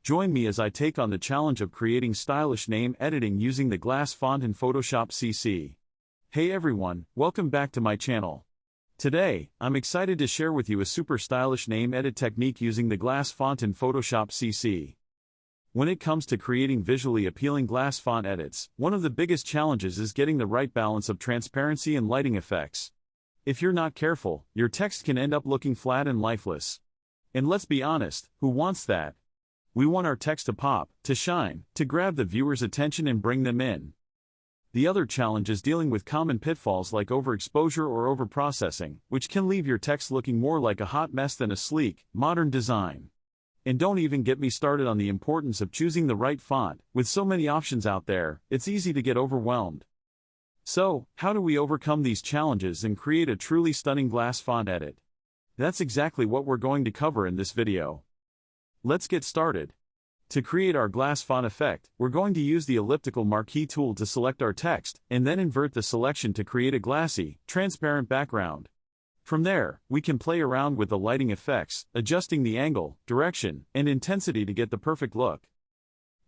Join me as I take on the challenge of creating stylish name editing using the glass font in Photoshop CC. Hey everyone, welcome back to my channel. Today, I'm excited to share with you a super stylish name edit technique using the glass font in Photoshop CC. When it comes to creating visually appealing glass font edits, one of the biggest challenges is getting the right balance of transparency and lighting effects. If you're not careful, your text can end up looking flat and lifeless. And let's be honest, who wants that? We want our text to pop, to shine, to grab the viewer's attention and bring them in. The other challenge is dealing with common pitfalls like overexposure or overprocessing, which can leave your text looking more like a hot mess than a sleek, modern design. And don't even get me started on the importance of choosing the right font. With so many options out there, it's easy to get overwhelmed. So, how do we overcome these challenges and create a truly stunning glass font edit? That's exactly what we're going to cover in this video. Let's get started. To create our glass font effect, we're going to use the elliptical marquee tool to select our text, and then invert the selection to create a glassy, transparent background. From there, we can play around with the lighting effects, adjusting the angle, direction, and intensity to get the perfect look.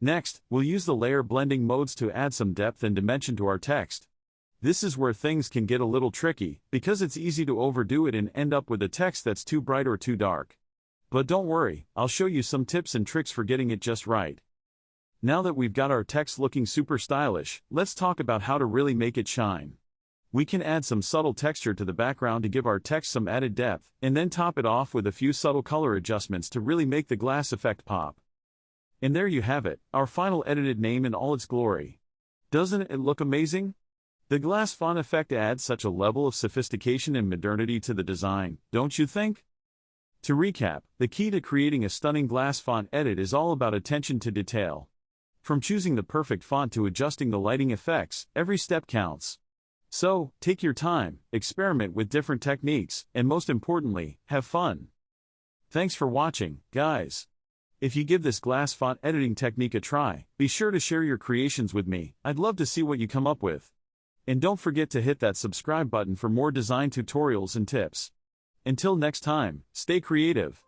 Next, we'll use the layer blending modes to add some depth and dimension to our text. This is where things can get a little tricky, because it's easy to overdo it and end up with a text that's too bright or too dark. But don't worry, I'll show you some tips and tricks for getting it just right. Now that we've got our text looking super stylish, let's talk about how to really make it shine. We can add some subtle texture to the background to give our text some added depth, and then top it off with a few subtle color adjustments to really make the glass effect pop. And there you have it, our final edited name in all its glory. Doesn't it look amazing? The glass font effect adds such a level of sophistication and modernity to the design, don't you think? To recap, the key to creating a stunning glass font edit is all about attention to detail. From choosing the perfect font to adjusting the lighting effects, every step counts. So, take your time, experiment with different techniques, and most importantly, have fun. Thanks for watching, guys. If you give this glass font editing technique a try, be sure to share your creations with me. I'd love to see what you come up with. And don't forget to hit that subscribe button for more design tutorials and tips. Until next time, stay creative.